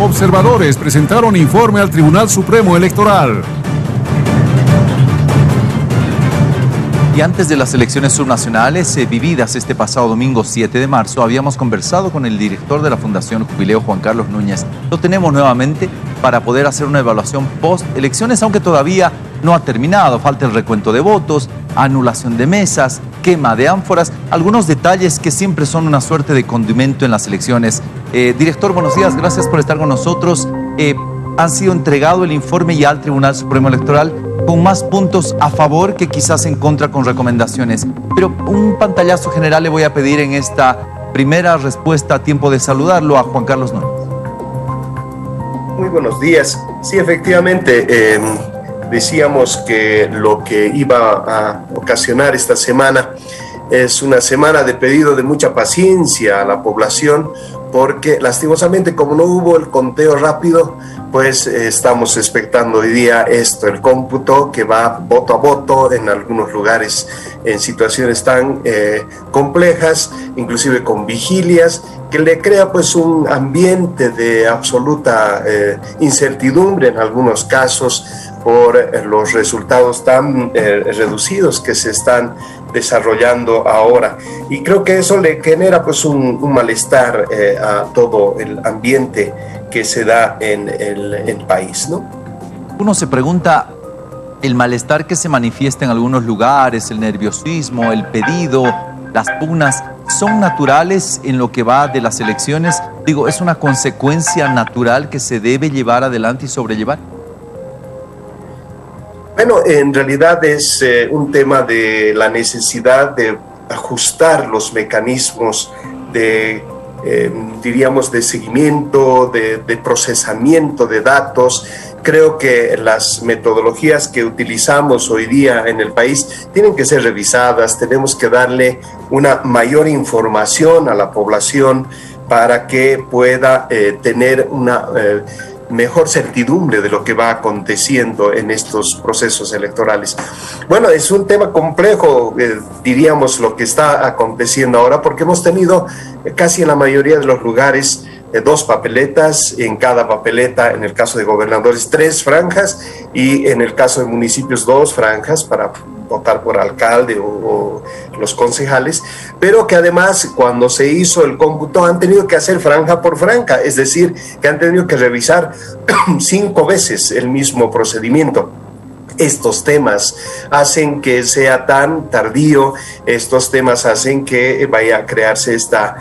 Observadores presentaron informe al Tribunal Supremo Electoral. Y antes de las elecciones subnacionales vividas este pasado domingo 7 de marzo, habíamos conversado con el director de la Fundación Jubileo, Juan Carlos Núñez. Lo tenemos nuevamente para poder hacer una evaluación post-elecciones, aunque todavía no ha terminado. Falta el recuento de votos, anulación de mesas, quema de ánforas, algunos detalles que siempre son una suerte de condimento en las elecciones. Director, buenos días, gracias por estar con nosotros. Han sido entregado el informe ya al Tribunal Supremo Electoral con más puntos a favor que quizás en contra, con recomendaciones. Pero un pantallazo general le voy a pedir en esta primera respuesta, a tiempo de saludarlo, a Juan Carlos Núñez. Muy buenos días. Sí, efectivamente, decíamos que lo que iba a ocasionar esta semana es una semana de pedido de mucha paciencia a la población, porque lastimosamente, como no hubo el conteo rápido, pues estamos expectando hoy día el cómputo que va voto a voto en algunos lugares en situaciones tan complejas, inclusive con vigilias, que le crea pues un ambiente de absoluta incertidumbre en algunos casos por los resultados tan reducidos que se están desarrollando ahora, y creo que eso le genera pues un malestar a todo el ambiente que se da en el país, ¿no? Uno se pregunta, el malestar que se manifiesta en algunos lugares, el nerviosismo, el pedido, las pugnas, ¿son naturales en lo que va de las elecciones? Digo, ¿es una consecuencia natural que se debe llevar adelante y sobrellevar? Bueno, en realidad es un tema de la necesidad de ajustar los mecanismos de, diríamos, de seguimiento, de procesamiento de datos. Creo que las metodologías que utilizamos hoy día en el país tienen que ser revisadas. Tenemos que darle una mayor información a la población para que pueda tener una mejor certidumbre de lo que va aconteciendo en estos procesos electorales. Bueno, es un tema complejo, diríamos, lo que está aconteciendo ahora, porque hemos tenido casi en la mayoría de los lugares 2 papeletas, en cada papeleta, en el caso de gobernadores, 3 franjas, y en el caso de municipios 2 franjas para votar por alcalde o los concejales, pero que además cuando se hizo el cómputo han tenido que hacer franja por franja, es decir, que han tenido que revisar 5 veces el mismo procedimiento. Estos temas hacen que sea tan tardío, estos temas hacen que vaya a crearse esta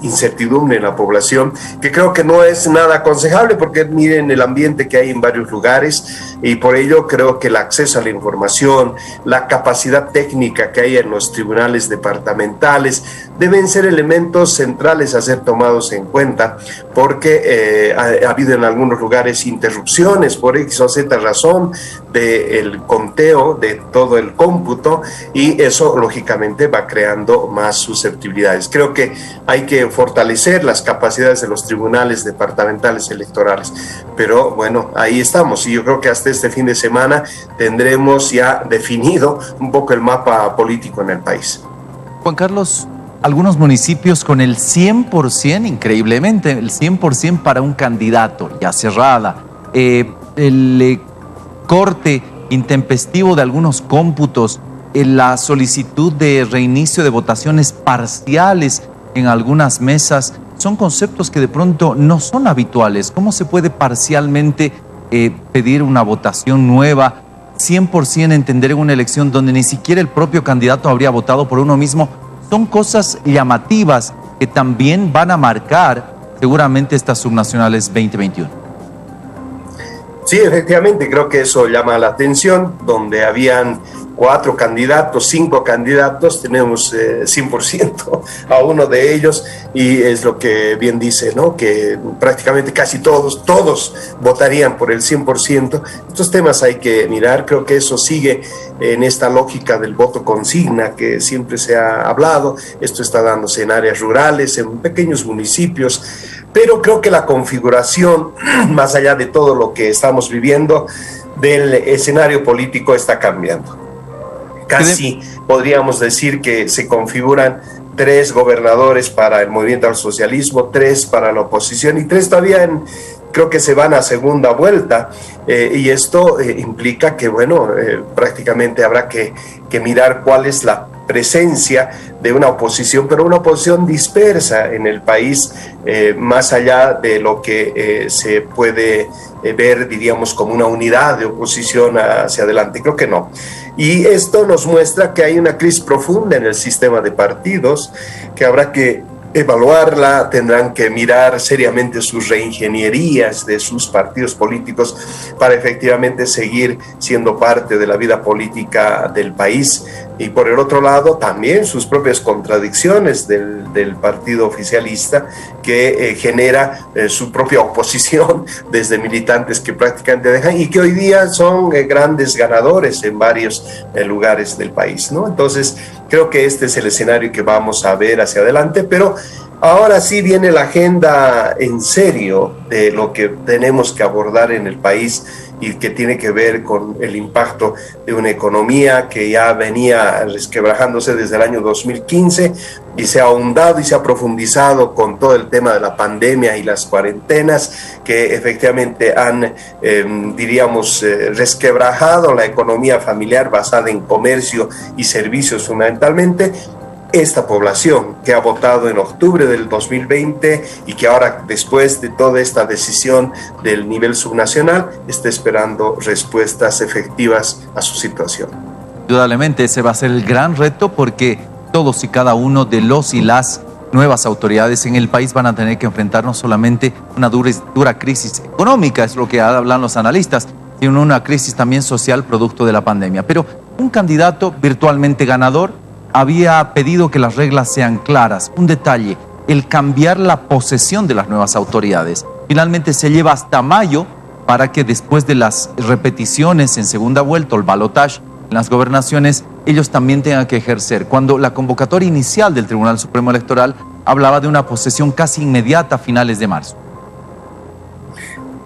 incertidumbre en la población, que creo que no es nada aconsejable, porque miren el ambiente que hay en varios lugares, y por ello creo que el acceso a la información, la capacidad técnica que hay en los tribunales departamentales, deben ser elementos centrales a ser tomados en cuenta, porque ha habido en algunos lugares interrupciones por X o Z razón del conteo de todo el cómputo, y eso lógicamente va creando más susceptibilidades. Creo que hay que fortalecer las capacidades de los tribunales departamentales electorales, pero bueno, ahí estamos, y yo creo que hasta este fin de semana tendremos ya definido un poco el mapa político en el país. Juan Carlos, algunos municipios con el 100%, increíblemente, el 100% para un candidato, ya cerrada, el corte intempestivo de algunos cómputos, la solicitud de reinicio de votaciones parciales en algunas mesas, son conceptos que de pronto no son habituales. ¿Cómo se puede parcialmente pedir una votación nueva, 100% entender en una elección donde ni siquiera el propio candidato habría votado por uno mismo? Son cosas llamativas que también van a marcar seguramente estas subnacionales 2021. Sí, efectivamente, creo que eso llama la atención, donde habían 4 candidatos, 5 candidatos, tenemos 100% a uno de ellos, y es lo que bien dice, ¿no? Que prácticamente casi todos votarían por el 100%. Estos temas hay que mirar, creo que eso sigue en esta lógica del voto consigna que siempre se ha hablado. Esto está dándose en áreas rurales, en pequeños municipios, pero creo que la configuración, más allá de todo lo que estamos viviendo, del escenario político está cambiando. Casi podríamos decir que se configuran 3 gobernadores para el movimiento al socialismo, 3 para la oposición y 3 todavía creo que se van a segunda vuelta, y esto implica que, bueno, prácticamente habrá que mirar cuál es la presencia de una oposición, pero una oposición dispersa en el país, más allá de lo que se puede ver, diríamos, como una unidad de oposición hacia adelante. Creo que no. Y esto nos muestra que hay una crisis profunda en el sistema de partidos, que habrá que evaluarla, tendrán que mirar seriamente sus reingenierías de sus partidos políticos para efectivamente seguir siendo parte de la vida política del país, y por el otro lado también sus propias contradicciones del partido oficialista, que genera su propia oposición desde militantes que prácticamente dejan y que hoy día son grandes ganadores en varios lugares del país, ¿no? Entonces creo que este es el escenario que vamos a ver hacia adelante, pero ahora sí viene la agenda en serio de lo que tenemos que abordar en el país y que tiene que ver con el impacto de una economía que ya venía resquebrajándose desde el año 2015 y se ha ahondado y se ha profundizado con todo el tema de la pandemia y las cuarentenas que efectivamente han, diríamos, resquebrajado la economía familiar basada en comercio y servicios fundamentalmente. Esta población que ha votado en octubre del 2020 y que ahora, después de toda esta decisión del nivel subnacional, está esperando respuestas efectivas a su situación. Indudablemente ese va a ser el gran reto, porque todos y cada uno de los y las nuevas autoridades en el país van a tener que enfrentar no solamente una dura crisis económica, es lo que hablan los analistas, sino una crisis también social producto de la pandemia. Pero un candidato virtualmente ganador había pedido que las reglas sean claras. Un detalle, el cambiar la posesión de las nuevas autoridades. Finalmente se lleva hasta mayo para que después de las repeticiones en segunda vuelta, el balotaje en las gobernaciones, ellos también tengan que ejercer. Cuando la convocatoria inicial del Tribunal Supremo Electoral hablaba de una posesión casi inmediata a finales de marzo.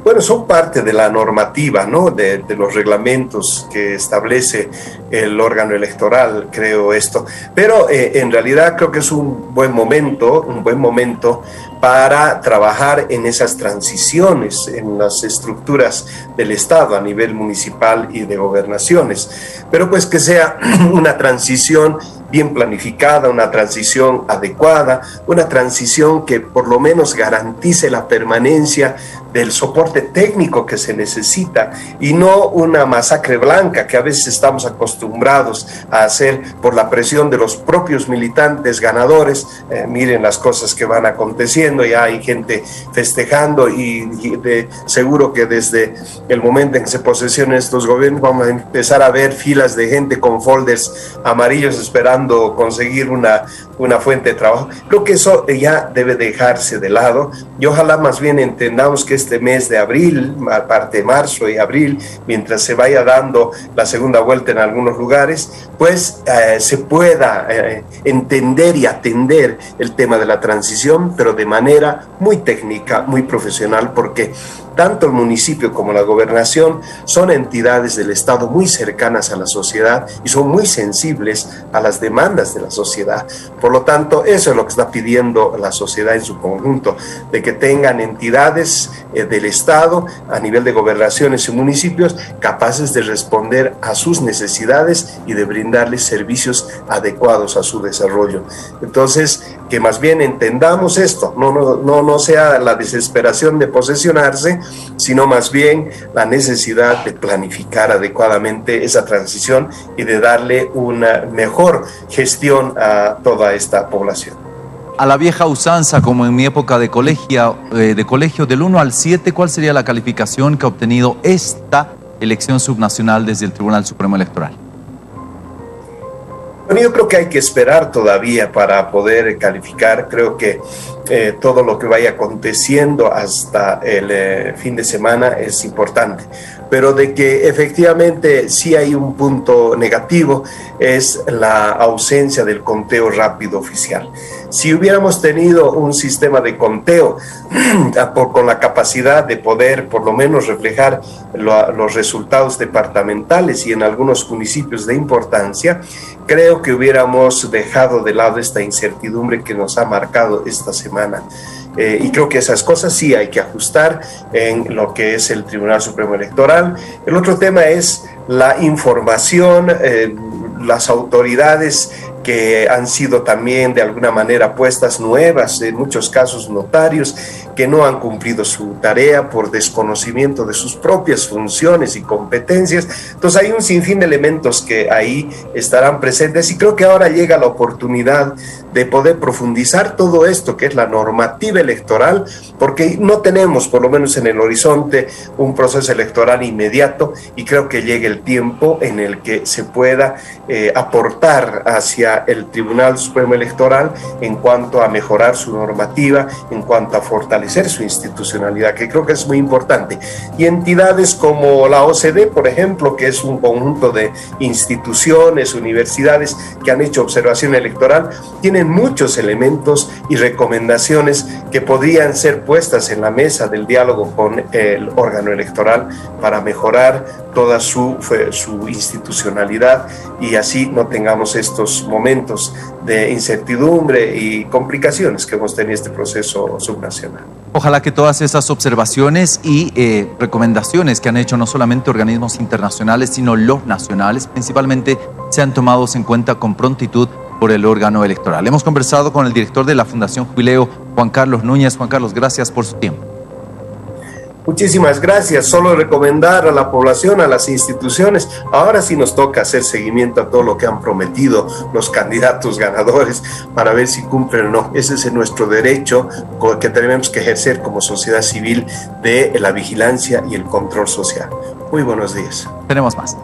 Bueno, son parte de la normativa, ¿no? De los reglamentos que establece el órgano electoral, creo esto. Pero en realidad creo que es un buen momento para trabajar en esas transiciones, en las estructuras del Estado a nivel municipal y de gobernaciones. Pero pues que sea una transición bien planificada, una transición adecuada, una transición que por lo menos garantice la permanencia del soporte técnico que se necesita y no una masacre blanca que a veces estamos acostumbrados a hacer por la presión de los propios militantes ganadores. Miren las cosas que van aconteciendo, ya hay gente festejando y seguro que desde el momento en que se posesionen estos gobiernos vamos a empezar a ver filas de gente con folders amarillos esperando conseguir una fuente de trabajo. Creo que eso ya debe dejarse de lado y ojalá más bien entendamos que este mes de abril, aparte de marzo y abril, mientras se vaya dando la segunda vuelta en algunos lugares, pues se pueda entender y atender el tema de la transición, pero de manera muy técnica, muy profesional, porque tanto el municipio como la gobernación son entidades del Estado muy cercanas a la sociedad y son muy sensibles a las demandas de la sociedad. Por lo tanto, eso es lo que está pidiendo la sociedad en su conjunto, de que tengan entidades del Estado a nivel de gobernaciones y municipios capaces de responder a sus necesidades y de brindarles servicios adecuados a su desarrollo. Entonces, que más bien entendamos esto, no sea la desesperación de posesionarse, sino más bien la necesidad de planificar adecuadamente esa transición y de darle una mejor gestión a toda esta población. A la vieja usanza, como en mi época de colegio, del 1 al 7, ¿cuál sería la calificación que ha obtenido esta elección subnacional desde el Tribunal Supremo Electoral? Bueno, yo creo que hay que esperar todavía para poder calificar. Creo que todo lo que vaya aconteciendo hasta el fin de semana es importante, pero de que efectivamente sí hay un punto negativo es la ausencia del conteo rápido oficial. Si hubiéramos tenido un sistema de conteo con la capacidad de poder por lo menos reflejar los resultados departamentales y en algunos municipios de importancia, creo que hubiéramos dejado de lado esta incertidumbre que nos ha marcado esta semana. Y creo que esas cosas sí hay que ajustar en lo que es el Tribunal Supremo Electoral. El otro tema es la información, las autoridades que han sido también de alguna manera puestas nuevas, en muchos casos notarios, que no han cumplido su tarea por desconocimiento de sus propias funciones y competencias. Entonces hay un sinfín de elementos que ahí estarán presentes y creo que ahora llega la oportunidad de poder profundizar todo esto que es la normativa electoral, porque no tenemos, por lo menos en el horizonte, un proceso electoral inmediato y creo que llega el tiempo en el que se pueda aportar hacia el Tribunal Supremo Electoral en cuanto a mejorar su normativa, en cuanto a fortalecer su institucionalidad, que creo que es muy importante. Y entidades como la OCDE, por ejemplo, que es un conjunto de instituciones, universidades que han hecho observación electoral, tienen muchos elementos y recomendaciones que podrían ser puestas en la mesa del diálogo con el órgano electoral para mejorar toda su institucionalidad y así no tengamos estos momentos de incertidumbre y complicaciones que hemos tenido en este proceso subnacional. Ojalá que todas esas observaciones y recomendaciones que han hecho no solamente organismos internacionales, sino los nacionales, principalmente, sean tomados en cuenta con prontitud por el órgano electoral. Hemos conversado con el director de la Fundación Jubileo, Juan Carlos Núñez. Juan Carlos, gracias por su tiempo. Muchísimas gracias. Solo recomendar a la población, a las instituciones, ahora sí nos toca hacer seguimiento a todo lo que han prometido los candidatos ganadores para ver si cumplen o no. Ese es nuestro derecho que tenemos que ejercer como sociedad civil de la vigilancia y el control social. Muy buenos días. Tenemos más.